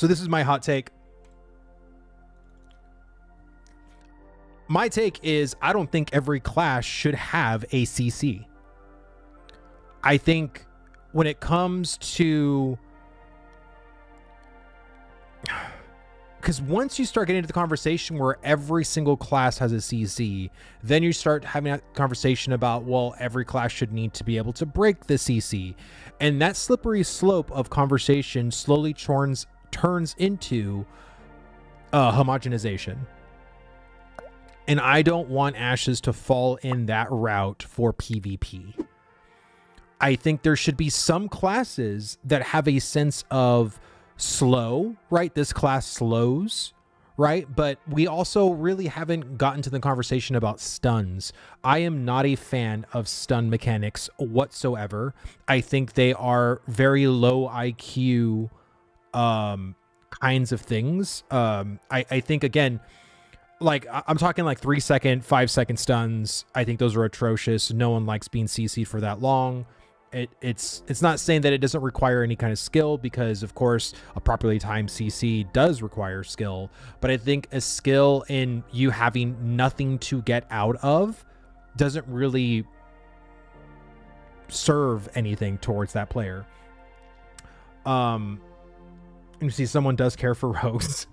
So this is my hot take. My take is I don't think every class should have a CC. I think when it comes to, because once you start getting into the conversation where every single class has a CC, then you start having that conversation about, well, every class should need to be able to break the CC. And that slippery slope of conversation slowly turns into homogenization. And I don't want Ashes to fall in that route for PvP. I think there should be some classes that have a sense of slow, right? This class slows, right? But we also really haven't gotten to the conversation about stuns. I am not a fan of stun mechanics whatsoever. I think they are very low IQ kinds of things. I think, again, like I'm talking like 3 second, 5 second stuns. I think those are atrocious. No one likes being CC'd for that long. It's not saying that it doesn't require any kind of skill, because of course a properly timed CC does require skill, but I think a skill in you having nothing to get out of doesn't really serve anything towards that player. You see someone does care for rogues.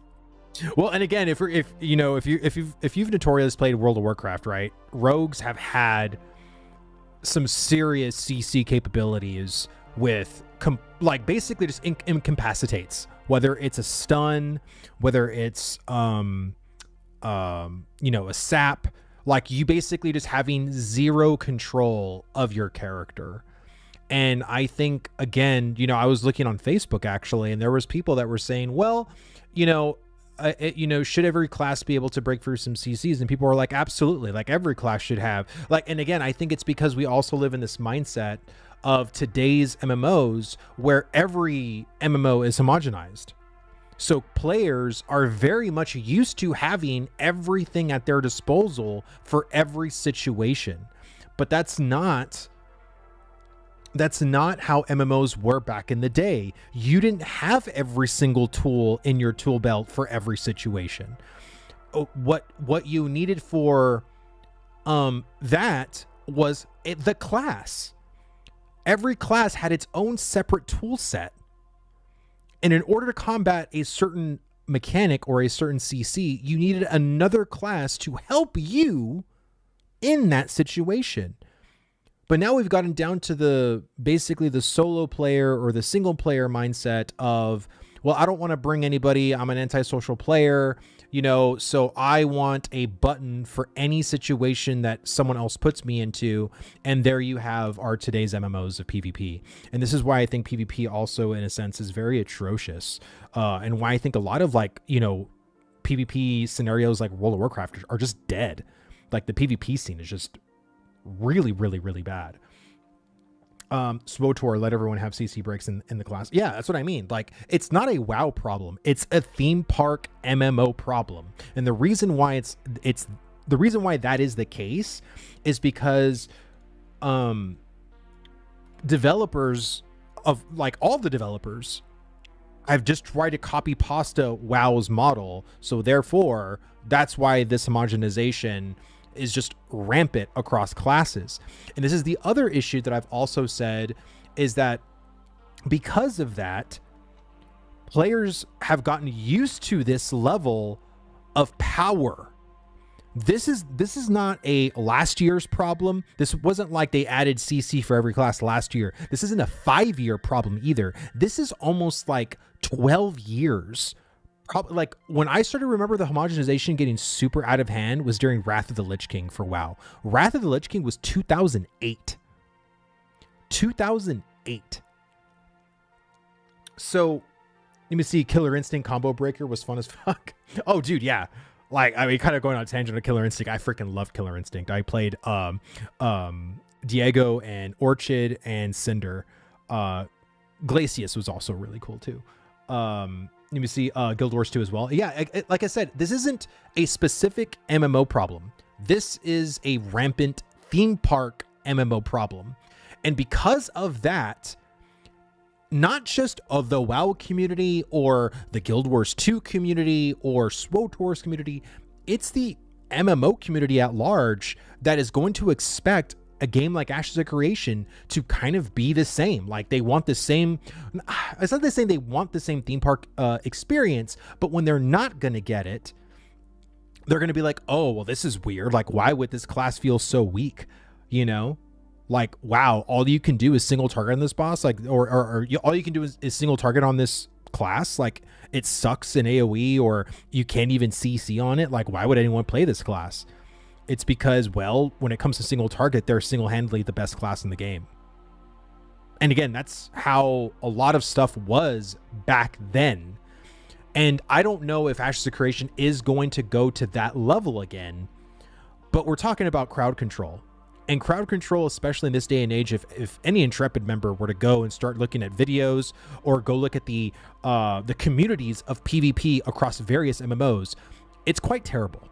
Well, and again, if you've notoriously played World of Warcraft, right? Rogues have had some serious CC capabilities with like basically just incapacitates, whether it's a stun, whether it's a sap, like you basically just having zero control of your character. And I think, again, I was looking on Facebook actually, and there was people that were saying, well, should every class be able to break through some CCs? And people were like, absolutely, like every class should have. Like, and again, I think it's because we also live in this mindset of today's MMOs where every MMO is homogenized. So players are very much used to having everything at their disposal for every situation. But that's not how MMOs were back in the day. You didn't have every single tool in your tool belt for every situation. What you needed for that was the class. Every class had its own separate tool set. And in order to combat a certain mechanic or a certain CC, you needed another class to help you in that situation. But now we've gotten down to basically the solo player or the single player mindset of, well, I don't want to bring anybody. I'm an antisocial player, so I want a button for any situation that someone else puts me into. And there you have our today's MMOs of PvP. And this is why I think PvP also, in a sense, is very atrocious. And why I think a lot of PvP scenarios like World of Warcraft are just dead. Like the PvP scene is just really, really, really bad. SWOTOR, let everyone have CC breaks in the class. Yeah, that's what I mean. Like, it's not a WoW problem. It's a theme park MMO problem. And the reason why the reason why that is the case is because developers of all the developers have just tried to copy pasta WoW's model. So therefore, that's why this homogenization is just rampant across classes. And this is the other issue that I've also said, is that because of that, players have gotten used to this level of power. This is not a last year's problem. This wasn't like they added CC for every class last year. This isn't a 5-year problem either. This is almost like 12 years. Probably, like, when I started to remember the homogenization getting super out of hand was during Wrath of the Lich King for WoW. Wrath of the Lich King was 2008. 2008. So, let me see. Killer Instinct Combo Breaker was fun as fuck. Oh, dude, yeah. Like, I mean, kind of going on a tangent of Killer Instinct. I freaking love Killer Instinct. I played Diego and Orchid and Cinder. Glacius was also really cool too. Let me see, Guild Wars 2 as well. Yeah, like I said, this isn't a specific MMO problem. This is a rampant theme park MMO problem. And because of that, not just of the WoW community or the Guild Wars 2 community or SWTOR's community, it's the MMO community at large that is going to expect a game like Ashes of Creation to kind of be the same. Like they want the same, it's not the same, they want the same theme park experience, but when they're not going to get it, they're going to be like, oh, well, this is weird. Like, why would this class feel so weak? You know, like, wow, all you can do is single target on this boss. Like, or all you can do is single target on this class. Like, it sucks in AoE, or you can't even CC on it. Like, why would anyone play this class? It's because, well, when it comes to single target, they're single-handedly the best class in the game. And again, that's how a lot of stuff was back then. And I don't know if Ashes of Creation is going to go to that level again, but we're talking about crowd control. And crowd control, especially in this day and age, if any Intrepid member were to go and start looking at videos or go look at the communities of PvP across various MMOs, it's quite terrible.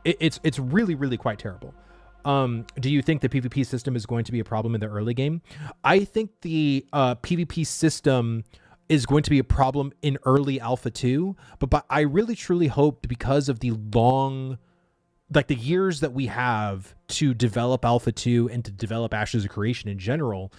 It's really, really quite terrible. Do you think the PvP system is going to be a problem in the early game? I think the PvP system is going to be a problem in early Alpha 2, but I really truly hope, because of the long, like the years that we have to develop Alpha 2 and to develop Ashes of Creation in general,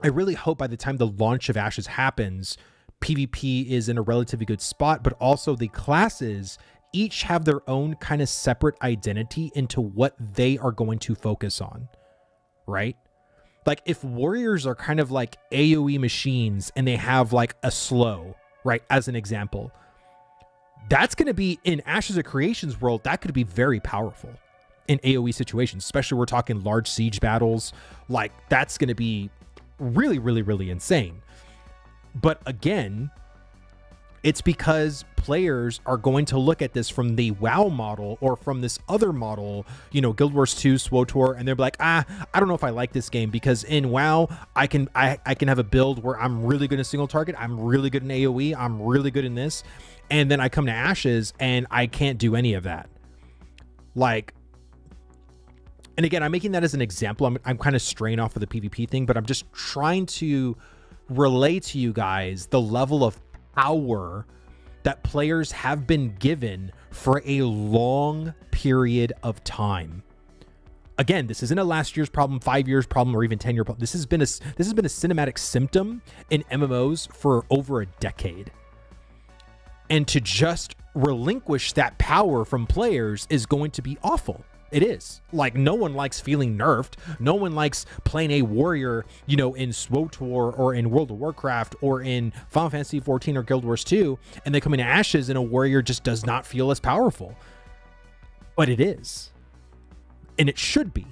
I really hope by the time the launch of Ashes happens, PvP is in a relatively good spot, but also the classes each have their own kind of separate identity into what they are going to focus on, right? Like if warriors are kind of like AoE machines and they have like a slow, right, as an example, that's going to be, in Ashes of Creation's world, that could be very powerful in AoE situations, especially we're talking large siege battles. Like that's going to be really, really, really insane. But again, it's because players are going to look at this from the WoW model or from this other model, you know, Guild Wars 2, SWTOR, and they're like, I don't know if I like this game, because in WoW, I can have a build where I'm really good in single target, I'm really good in AoE, I'm really good in this, and then I come to Ashes and I can't do any of that. Like, and again, I'm making that as an example. I'm kind of straying off of the PvP thing, but I'm just trying to relay to you guys the level of power that players have been given for a long period of time. Again, this isn't a last year's problem, 5 years problem, or even 10-year problem. This has been a cinematic symptom in MMOs for over a decade. And to just relinquish that power from players is going to be awful. It is. Like, no one likes feeling nerfed. No one likes playing a warrior, you know, in SWTOR or in World of Warcraft or in Final Fantasy 14 or Guild Wars 2, and they come into Ashes and a warrior just does not feel as powerful. But it is. And it should be.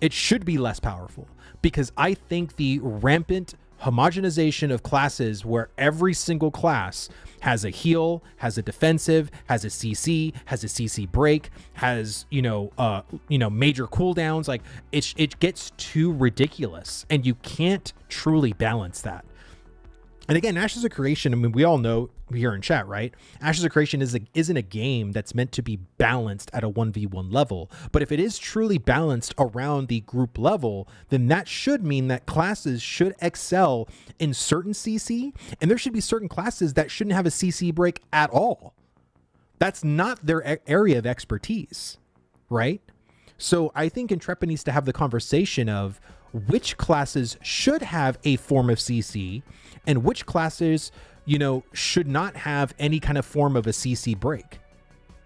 It should be less powerful, because I think the rampant homogenization of classes where every single class has a heal, has a defensive, has a CC, has a CC break, has, major cooldowns. Like it gets too ridiculous, and you can't truly balance that. And again, Ashes of Creation, I mean, we all know here in chat, right? Ashes of Creation isn't a game that's meant to be balanced at a 1v1 level. But if it is truly balanced around the group level, then that should mean that classes should excel in certain CC, and there should be certain classes that shouldn't have a CC break at all. That's not their area of expertise, right? So I think Intrepid needs to have the conversation of which classes should have a form of CC and which classes, should not have any kind of form of a CC break,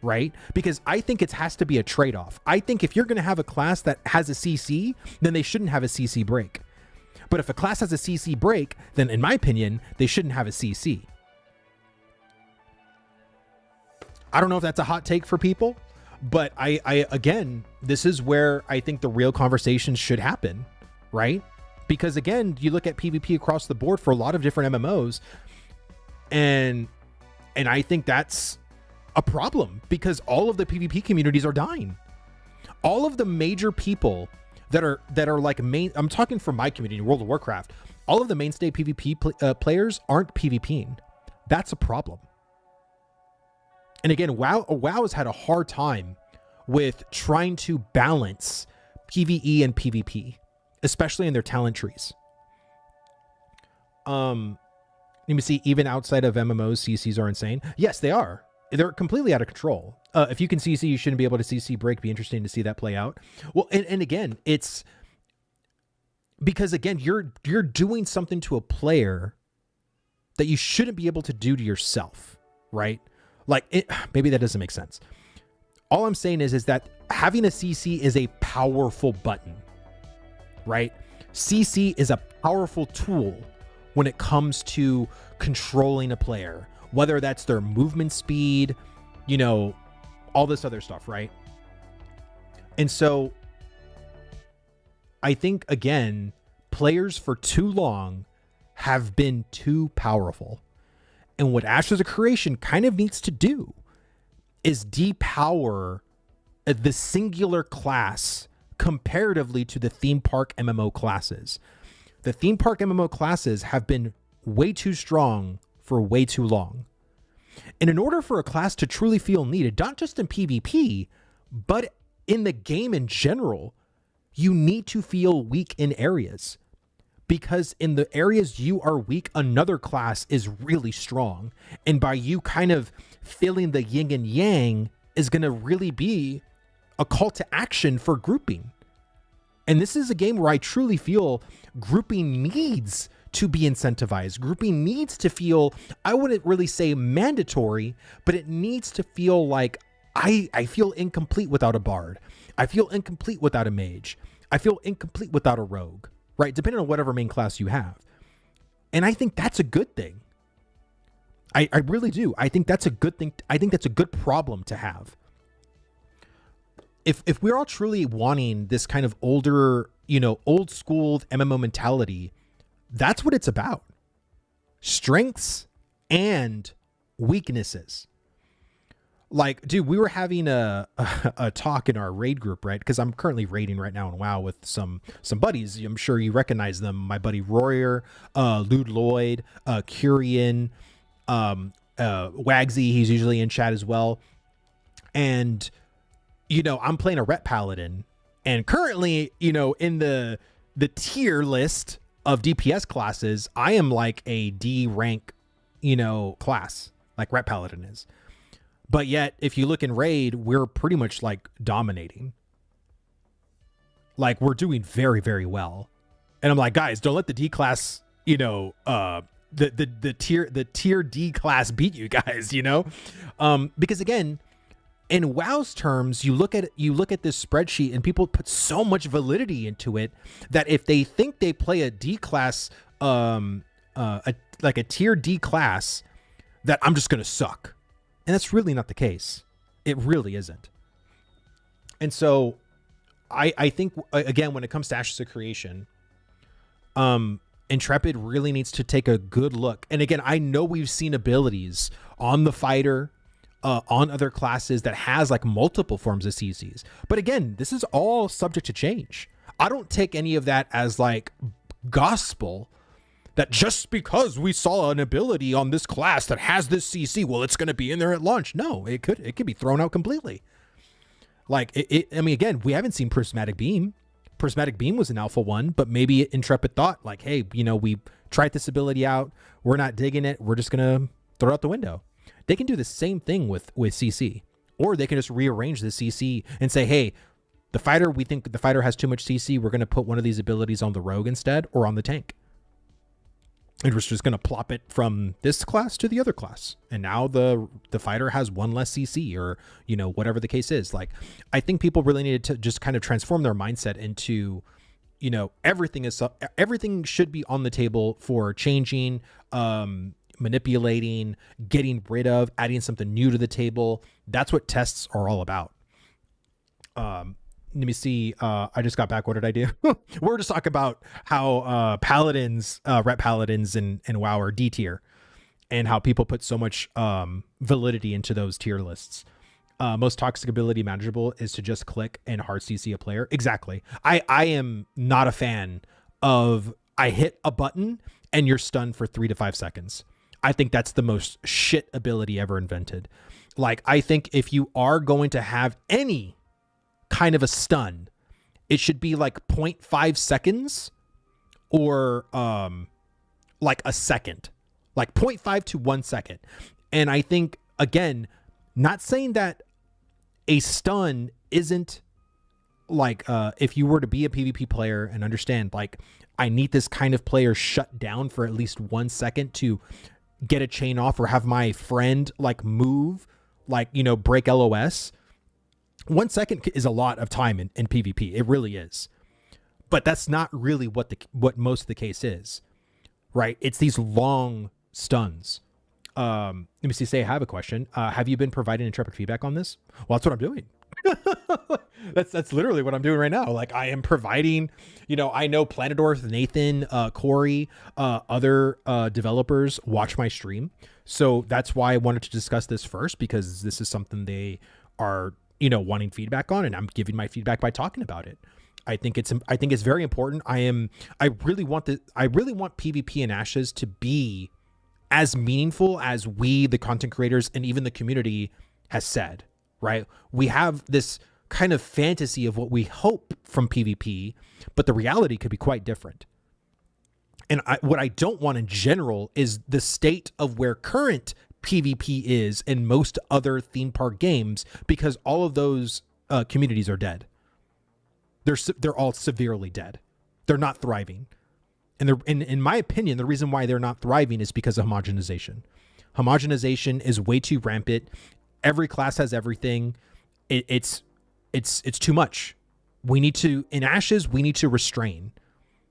right? Because I think it has to be a trade-off. I think if you're going to have a class that has a CC, then they shouldn't have a CC break. But if a class has a CC break, then in my opinion, they shouldn't have a CC. I don't know if that's a hot take for people, but I again, this is where I think the real conversations should happen, right? Because again, you look at PvP across the board for a lot of different MMOs, and I think that's a problem, because all of the PvP communities are dying. All of the major people that are like main, I'm talking from my community, World of Warcraft, all of the mainstay PvP players aren't PvPing. That's a problem. And again, WoW has had a hard time with trying to balance PvE and PvP, especially in their talent trees. let me see, even outside of MMOs, CCs are insane. Yes, they are. They're completely out of control. If you can CC, you shouldn't be able to CC break. Be interesting to see that play out. Well, and again, it's because again, you're doing something to a player that you shouldn't be able to do to yourself, right? Like, maybe that doesn't make sense. All I'm saying is that having a CC is a powerful button, right? CC is a powerful tool when it comes to controlling a player, whether that's their movement speed, all this other stuff, right? And so I think, again, players for too long have been too powerful. And what Ashes of Creation kind of needs to do is depower the singular class comparatively to the theme park MMO classes. The theme park MMO classes have been way too strong for way too long. And in order for a class to truly feel needed, not just in PvP, but in the game in general, you need to feel weak in areas. Because in the areas you are weak, another class is really strong. And by you kind of feeling the yin and yang is going to really be a call to action for grouping. And this is a game where I truly feel grouping needs to be incentivized. Grouping needs to feel, I wouldn't really say mandatory, but it needs to feel like I feel incomplete without a bard. I feel incomplete without a mage. I feel incomplete without a rogue, right? Depending on whatever main class you have. And I think that's a good thing. I really do. I think that's a good thing. I think that's a good problem to have. If we're all truly wanting this kind of older, old school MMO mentality, that's what it's about. Strengths and weaknesses. Like, dude, we were having a talk in our raid group, right? Because I'm currently raiding right now in WoW with some buddies. I'm sure you recognize them. My buddy Royer, Lude Lloyd, Curian, Wagsy. He's usually in chat as well. And I'm playing a Ret Paladin, and currently, in the tier list of DPS classes, I am like a D rank, class, like Ret Paladin is. But yet, if you look in raid, we're pretty much like dominating. Like, we're doing very, very well. And I'm like, guys, don't let the D class, the tier D class beat you guys, because again, in WoW's terms, you look at this spreadsheet and people put so much validity into it that if they think they play a D class, like a tier D class, that I'm just going to suck. And that's really not the case. It really isn't. And so I think, again, when it comes to Ashes of Creation, Intrepid really needs to take a good look. And again, I know we've seen abilities on the fighter, on other classes that has like multiple forms of CCs. But again, this is all subject to change. I don't take any of that as like gospel, that just because we saw an ability on this class that has this CC, well, it's going to be in there at launch. No, it could be thrown out completely. Like, again, we haven't seen Prismatic Beam. Prismatic Beam was an alpha 1, but maybe Intrepid thought like, hey, we tried this ability out. We're not digging it. We're just going to throw it out the window. They can do the same thing with CC, or they can just rearrange the CC and say, hey, we think the fighter has too much CC. We're going to put one of these abilities on the rogue instead, or on the tank. And we're just going to plop it from this class to the other class. And now the fighter has one less CC, or, whatever the case is. Like, I think people really need to just kind of transform their mindset into, everything should be on the table for changing, manipulating, getting rid of, adding something new to the table. That's what tests are all about. Let me see. I just got back. What did I do? We're just talking about how paladins, Ret Paladins and WoW are D tier, and how people put so much validity into those tier lists. Most toxic ability manageable is to just click and hard CC a player. Exactly. I am not a fan of I hit a button and you're stunned for 3 to 5 seconds. I think that's the most shit ability ever invented. Like, I think if you are going to have any kind of a stun, it should be like 0.5 seconds or like a second, like 0.5 to 1 second. And I think, again, not saying that a stun isn't like, if you were to be a PvP player and understand, like, I need this kind of player shut down for at least 1 second to get a chain off or have my friend like move, like, you know, break LOS. 1 second is a lot of time in PvP. It really is. But that's not really what most of the case is, right? It's these long stuns. Let me see, I have a question. Have you been providing intrepid feedback on this? Well, that's what I'm doing. that's literally what I'm doing right now. Like, I am providing, you know, I know Planetdorf, Nathan, Corey, other developers watch my stream. So that's why I wanted to discuss this first, because this is something they are, you know, wanting feedback on, and I'm giving my feedback by talking about it. I think it's very important. I really want PvP and Ashes to be as meaningful as we, the content creators, and even the community has said, right? We have this kind of fantasy of what we hope from PvP, but the reality could be quite different. And what I don't want in general is the state of where current PvP is in most other theme park games, because all of those communities are dead. They're all severely dead. They're not thriving. And in my opinion, the reason why they're not thriving is because of homogenization. Homogenization is way too rampant. Every class has everything. It's too much. We need to, in Ashes, we need to restrain.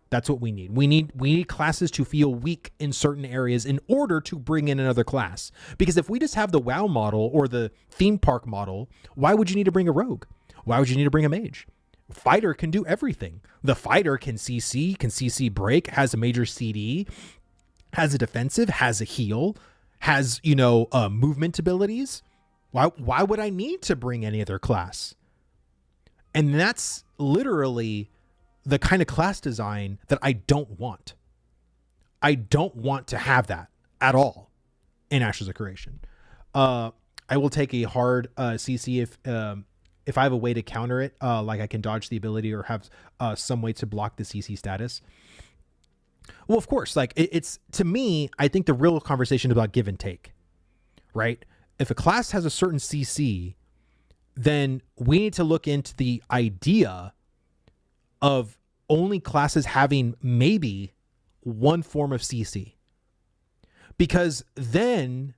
That's what we need. We need classes to feel weak in certain areas in order to bring in another class. Because if we just have the WoW model or the theme park model, why would you need to bring a rogue? Why would you need to bring a mage? Fighter can do everything. The fighter can CC break, has a major CD, has a defensive, has a heal, has, you know, movement abilities. Why would I need to bring any other class? And that's literally the kind of class design that I don't want. I don't want to have that at all in Ashes of Creation. I will take a hard CC if I have a way to counter it, like I can dodge the ability or have some way to block the CC status. Well, of course, like it's to me, I think the real conversation is about give and take, right? If a class has a certain CC, then we need to look into the idea of only classes having maybe one form of CC. Because then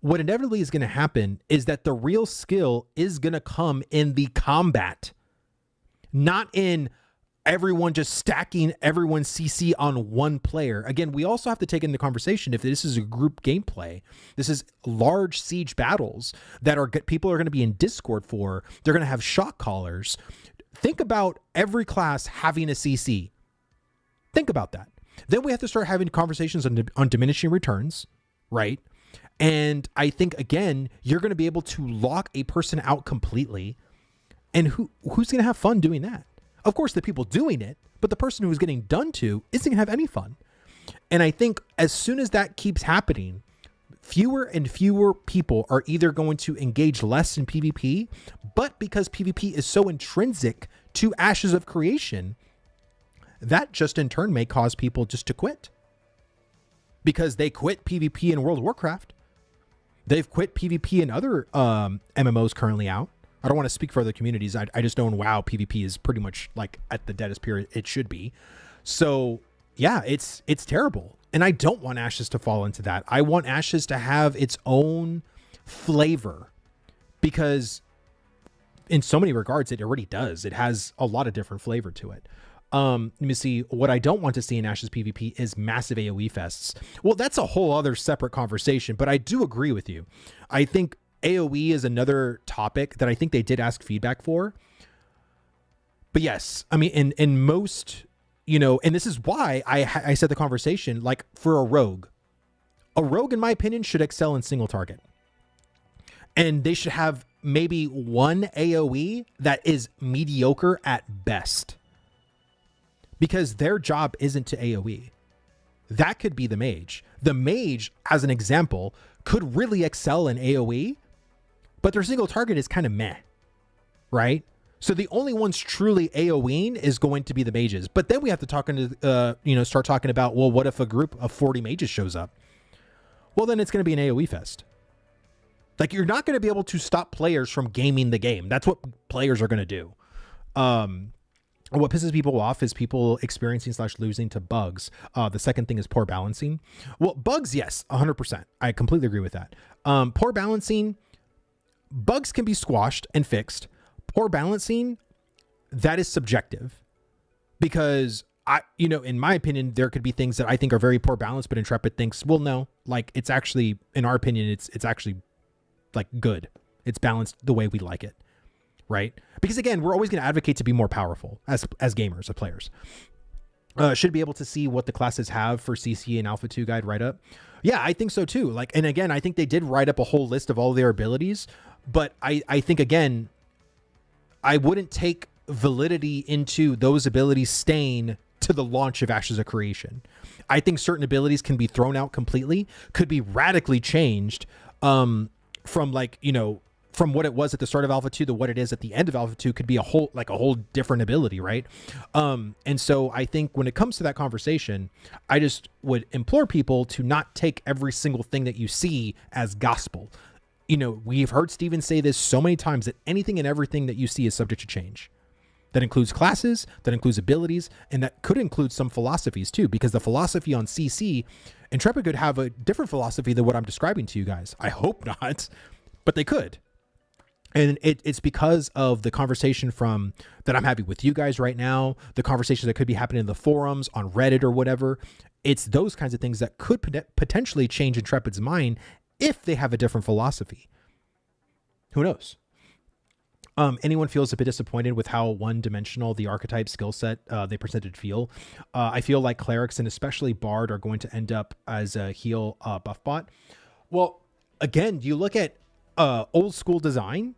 what inevitably is going to happen is that the real skill is going to come in the combat, not in everyone just stacking everyone's CC on one player. Again, we also have to take into conversation, if this is a group gameplay, this is large siege battles that people are going to be in Discord for. They're going to have shot callers. Think about every class having a CC. Think about that. Then we have to start having conversations on diminishing returns, right? And I think, again, you're going to be able to lock a person out completely. And who's going to have fun doing that? Of course, the people doing it, but the person who's getting done to isn't going to have any fun. And I think as soon as that keeps happening, fewer and fewer people are either going to engage less in PvP, but because PvP is so intrinsic to Ashes of Creation, that just in turn may cause people just to quit. Because they quit PvP in World of Warcraft. They've quit PvP in other MMOs currently out. I don't want to speak for other communities. I just know in WoW, PvP is pretty much like at the deadest period it should be. So yeah, it's terrible. And I don't want Ashes to fall into that. I want Ashes to have its own flavor, because in so many regards, it already does. It has a lot of different flavor to it. Let me see. What I don't want to see in Ashes PvP is massive AoE fests. Well, that's a whole other separate conversation, but I do agree with you. I think AoE is another topic that I think they did ask feedback for. But yes, I mean, in most, you know, and this is why I said the conversation, like for a rogue, in my opinion, should excel in single target. And they should have maybe one AoE that is mediocre at best. Because their job isn't to AoE. That could be the mage. The mage, as an example, could really excel in AoE, but their single target is kind of meh, right? So the only ones truly AoEing is going to be the mages. But then we have to start talking about, well, what if a group of 40 mages shows up? Well, then it's going to be an AoE fest. Like, you're not going to be able to stop players from gaming the game. That's what players are going to do. What pisses people off is people experiencing / losing to bugs. The second thing is poor balancing. Well, bugs, yes, 100%. I completely agree with that. Poor balancing, bugs can be squashed and fixed. Poor balancing, that is subjective, because in my opinion, there could be things that I think are very poor balance, but Intrepid thinks, well, no, like, it's actually, in our opinion, it's actually like good. It's balanced the way we like it, right? Because again, we're always going to advocate to be more powerful as gamers, as players. Should be able to see what the classes have for CC and Alpha 2 guide write up. Yeah, I think so too. Like, and again, I think they did write up a whole list of all their abilities, but I think, again, I wouldn't take validity into those abilities staying to the launch of Ashes of Creation. I think certain abilities can be thrown out completely, could be radically changed from from what it was at the start of Alpha 2 to what it is at the end of Alpha 2 could be a whole different ability, right? And so I think when it comes to that conversation, I just would implore people to not take every single thing that you see as gospel. We've heard Steven say this so many times, that anything and everything that you see is subject to change. That includes classes, that includes abilities, and that could include some philosophies too, because the philosophy on CC, Intrepid could have a different philosophy than what I'm describing to you guys. I hope not, but they could. And it's because of the conversation that I'm having with you guys right now, the conversations that could be happening in the forums, on Reddit or whatever. It's those kinds of things that could potentially change Intrepid's mind if they have a different philosophy. Who knows? Anyone feels a bit disappointed with how one-dimensional the archetype skill set they presented feel. I feel like clerics and especially Bard are going to end up as a heal buff bot. Well, again, you look at old school design.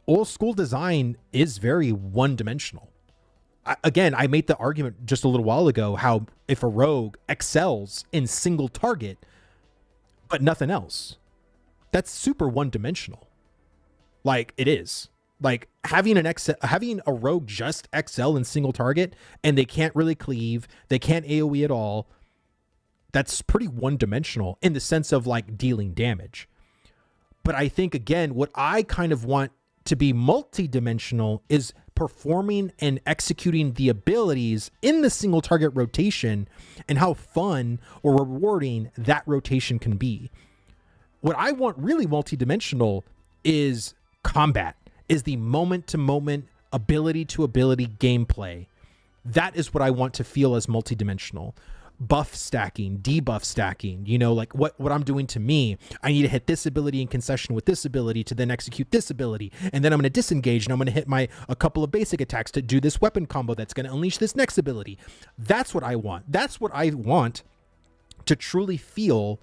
Old school design is very one-dimensional. I made the argument just a little while ago how if a rogue excels in single target, but nothing else, that's super one-dimensional. Like, it is. Like, having a rogue just excel in single target and they can't really cleave, they can't AoE at all, that's pretty one-dimensional in the sense of like dealing damage. But I think, again, what I kind of want to be multi-dimensional is performing and executing the abilities in the single target rotation and how fun or rewarding that rotation can be. What I want really multi-dimensional is combat, is the moment-to-moment, ability-to-ability gameplay. That is what I want to feel as multi-dimensional. Buff stacking, debuff stacking, like what I'm doing to me. I need to hit this ability in concession with this ability to then execute this ability. And then I'm going to disengage and I'm going to hit a couple of basic attacks to do this weapon combo that's going to unleash this next ability. That's what I want. That's what I want to truly feel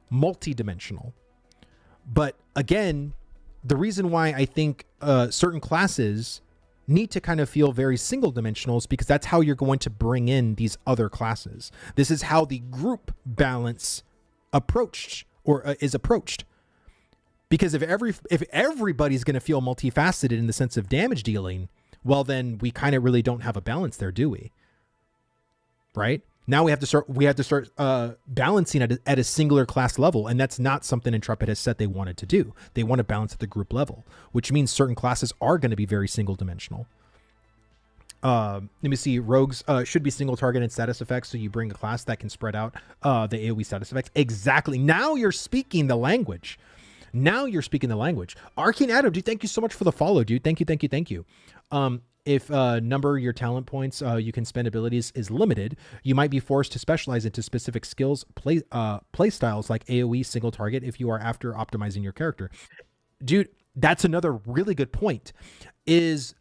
multi-dimensional. But again, the reason why I think certain classes need to kind of feel very single dimensional is because that's how you're going to bring in these other classes. This is how the group balance is approached. Because if everybody's going to feel multifaceted in the sense of damage dealing, well, then we kind of really don't have a balance there, do we? Right? Now we have to start balancing at a singular class level, and that's not something Intrepid has said they wanted to do. They want to balance at the group level, which means certain classes are going to be very single dimensional. Let me see. Rogues should be single targeted status effects, so you bring a class that can spread out the AoE status effects. Exactly. Now you're speaking the language. Arcane Adam, dude, thank you so much for the follow, dude. Thank you. If number your talent points you can spend abilities is limited, you might be forced to specialize into specific skills, play styles like AoE single target if you are after optimizing your character. Dude, that's another really good point. Is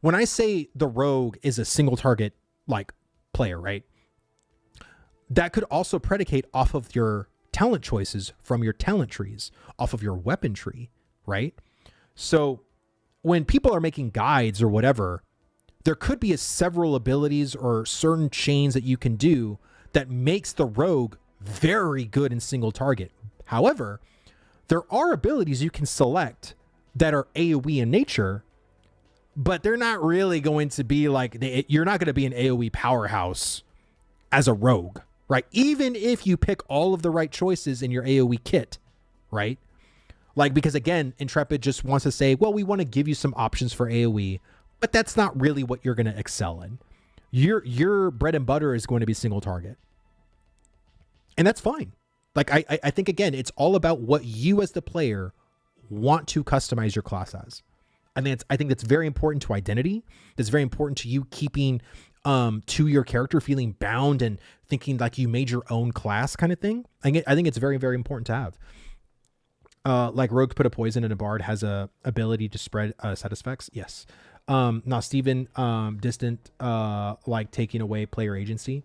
when I say the rogue is a single target like player, right? That could also predicate off of your talent choices from your talent trees, off of your weapon tree, right? So when people are making guides or whatever, there could be several abilities or certain chains that you can do that makes the rogue very good in single target. However, there are abilities you can select that are AoE in nature but they're not really going to be like, you're not going to be an AoE powerhouse as a rogue, right? Even if you pick all of the right choices in your AoE kit, right? Like, because again, Intrepid just wants to say, well, we want to give you some options for AoE, but that's not really what you're going to excel in. Your bread and butter is going to be single target. And that's fine. Like, I think, again, it's all about what you as the player want to customize your class as. I think that's very important to identity. That's very important to you keeping to your character, feeling bound and thinking like you made your own class kind of thing. I think it's very, very important to have. Like Rogue put a poison and a bard has a ability to spread side effects. Yes. Now Steven, distant, like taking away player agency.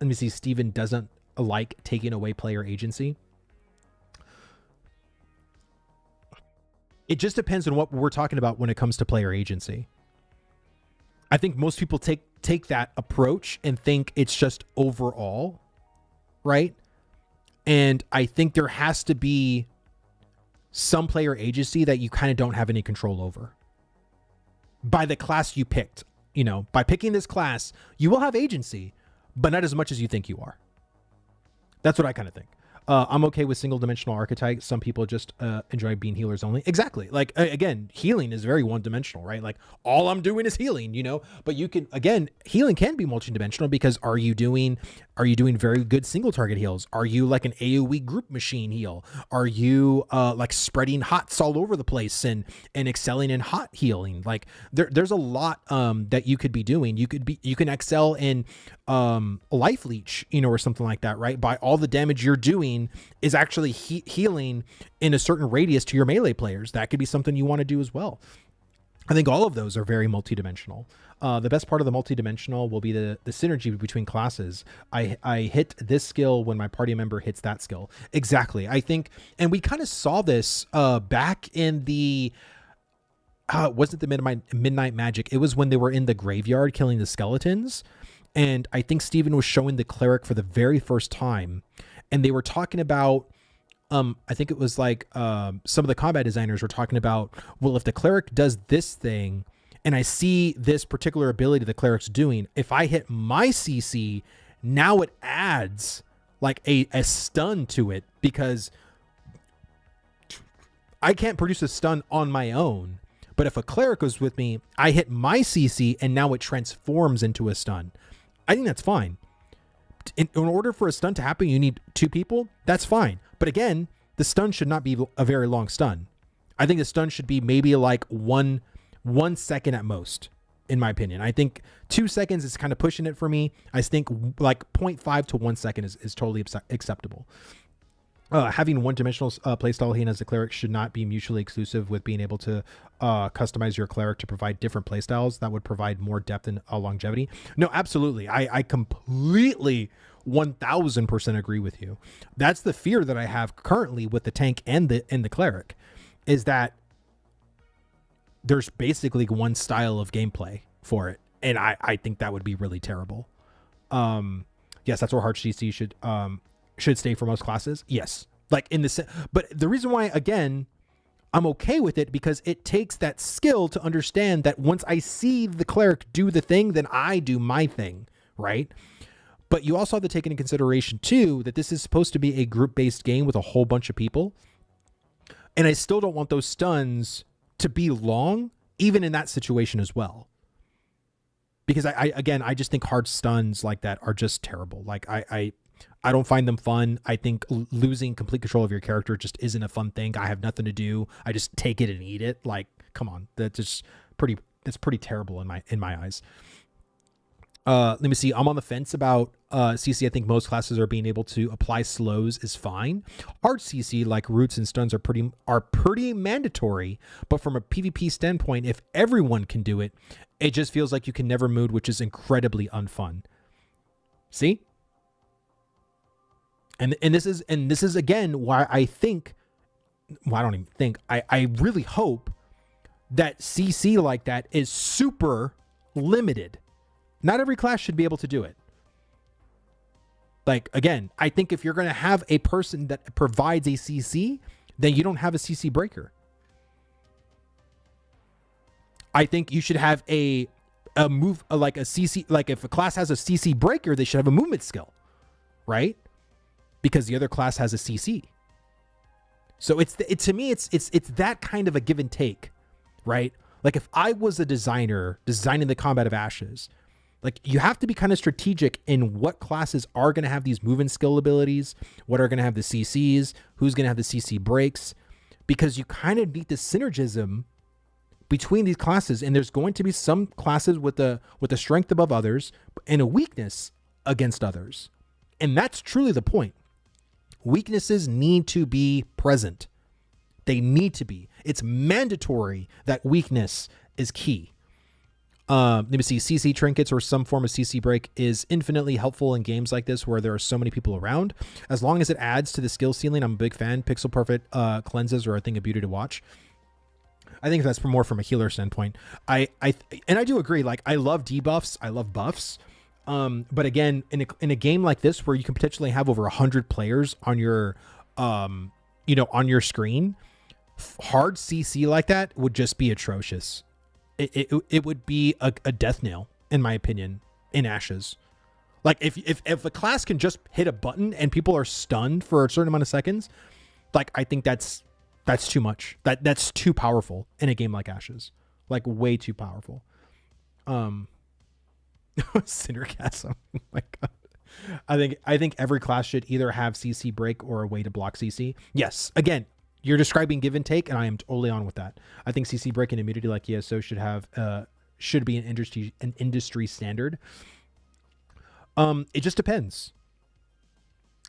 Let me see. Steven doesn't like taking away player agency. It just depends on what we're talking about when it comes to player agency. I think most people take that approach and think it's just overall, right? And I think there has to be some player agency that you kind of don't have any control over. By the class you picked, you know, by picking this class, you will have agency, but not as much as you think you are. That's what I kind of think. I'm okay with single dimensional archetypes. Some people just enjoy being healers only. Exactly. Like, again, healing is very one dimensional, right? Like, all I'm doing is healing, you know, but you can, again, healing can be multi-dimensional because are you doing very good single target heals? Are you like an AoE group machine heal? Are you like spreading hots all over the place and excelling in hot healing? Like there's a lot that you could be doing. You can excel in life leech, you know, or something like that, right? By all the damage you're doing is actually healing in a certain radius to your melee players. That could be something you want to do as well. I think all of those are very multidimensional. The best part of the multidimensional will be the synergy between classes. I hit this skill when my party member hits that skill. Exactly. I think, and we kind of saw this back in the, it wasn't the Midnight Magic. It was when they were in the graveyard killing the skeletons. And I think Steven was showing the cleric for the very first time. And they were talking about, I think it was like some of the combat designers were talking about, well, if the cleric does this thing and I see this particular ability the cleric's doing, if I hit my CC, now it adds like a stun to it because I can't produce a stun on my own. But if a cleric goes with me, I hit my CC and now it transforms into a stun. I think that's fine. In order for a stun to happen, you need 2 people. That's fine. But again, the stun should not be a very long stun. I think the stun should be maybe like one second at most, in my opinion. I think 2 seconds is kind of pushing it for me. I think like 0.5 to 1 second is totally acceptable. Having one-dimensional playstyle healing as a cleric should not be mutually exclusive with being able to customize your cleric to provide different playstyles that would provide more depth and longevity. No, absolutely. I completely 1000% agree with you. That's the fear that I have currently with the tank and the cleric, is that there's basically one style of gameplay for it. And I think that would be really terrible. Yes, that's where hard CC should stay for most classes. Yes. Like in the, but the reason why, again, I'm okay with it because it takes that skill to understand that once I see the cleric do the thing, then I do my thing. Right. But you also have to take into consideration too, that this is supposed to be a group-based game with a whole bunch of people. And I still don't want those stuns to be long, even in that situation as well. Because I just think hard stuns like that are just terrible. Like I don't find them fun. I think losing complete control of your character just isn't a fun thing. I have nothing to do. I just take it and eat it. Like, come on. That's pretty terrible in my eyes. Let me see. I'm on the fence about CC. I think most classes are being able to apply slows is fine. Hard CC like roots and stuns are pretty mandatory, but from a PvP standpoint, if everyone can do it, it just feels like you can never mood, which is incredibly unfun. See? And this is again why I think, well, I don't even think, I really hope that CC like that is super limited. Not every class should be able to do it. Like, again, I think if you're going to have a person that provides a CC, then you don't have a CC breaker. I think you should have a move, like a CC, like if a class has a CC breaker, they should have a movement skill, right? Because the other class has a CC. So to me, it's that kind of a give and take, right? Like if I was a designer designing the Combat of Ashes, like you have to be kind of strategic in what classes are going to have these movement skill abilities, what are going to have the CCs, who's going to have the CC breaks, because you kind of need the synergism between these classes. And there's going to be some classes with a strength above others and a weakness against others. And that's truly the point. Weaknesses need to be present. They need to be. It's mandatory that weakness is key. Let me see. CC trinkets or some form of CC break is infinitely helpful in games like this where there are so many people around. As long as it adds to the skill ceiling, I'm a big fan. Pixel perfect cleanses are a thing of beauty to watch. I think that's more from a healer standpoint. And I do agree. Like I love debuffs. I love buffs. But again, in a game like this where you can potentially have over 100 players on your, on your screen, hard CC like that would just be atrocious. It would be a death nail, in my opinion, in Ashes. Like if a class can just hit a button and people are stunned for a certain amount of seconds, like I think that's too much. That's too powerful in a game like Ashes. Like way too powerful. Sinnergasm. Oh my god. I think every class should either have CC break or a way to block CC. Yes. Again, you're describing give and take, and I am totally on with that. I think CC break and immunity like ESO should be an industry standard. It just depends.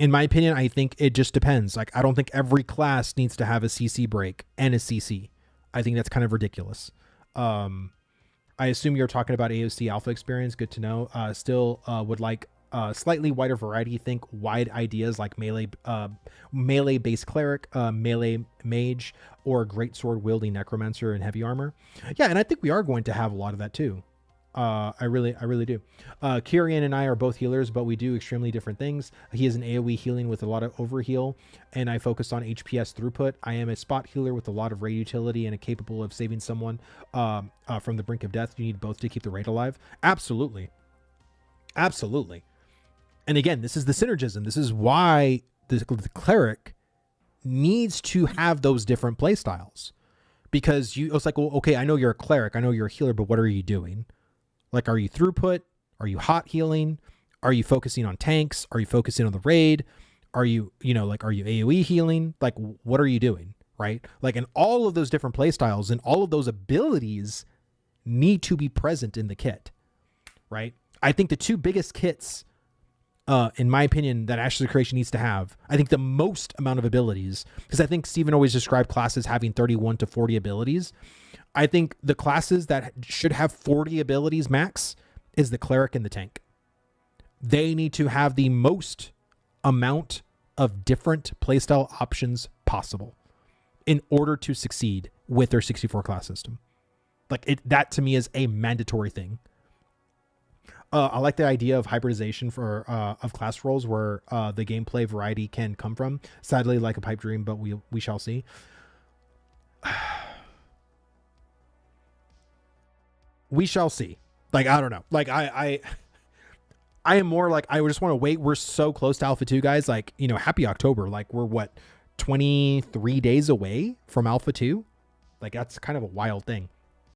In my opinion, I think it just depends. Like I don't think every class needs to have a CC break and a CC. I think that's kind of ridiculous. I assume you're talking about AOC alpha experience. Good to know. Still would like slightly wider variety. Think wide ideas like melee based cleric, melee mage, or great sword wielding necromancer in heavy armor. Yeah, and I think we are going to have a lot of that too. I really do. Kyrian and I are both healers, but we do extremely different things. He is an AoE healing with a lot of overheal, and I focus on HPS throughput. I am a spot healer with a lot of raid utility and capable of saving someone from the brink of death. You need both to keep the raid alive. Absolutely. And again, this is the synergism. This is why the cleric needs to have those different play styles, because it's like, well, okay, I know you're a cleric, I know you're a healer, but what are you doing? Like, are you throughput? Are you hot healing? Are you focusing on tanks? Are you focusing on the raid? Are you, are you AoE healing? Like, what are you doing? Right? Like, and all of those different play styles and all of those abilities need to be present in the kit, right? I think the two biggest kits, in my opinion, that Ashes of Creation needs to have, I think the most amount of abilities, because I think Steven always described classes having 31 to 40 abilities. I think the classes that should have 40 abilities max is the cleric and the tank. They need to have the most amount of different playstyle options possible in order to succeed with their 64 class system. Like that to me is a mandatory thing. I like the idea of hybridization for of class roles where the gameplay variety can come from. Sadly, like a pipe dream, but we shall see. We shall see. Like, I don't know. Like, I am more like, I just want to wait. We're so close to Alpha 2, guys. Like, happy October. Like, we're what, 23 days away from Alpha 2? Like, that's kind of a wild thing.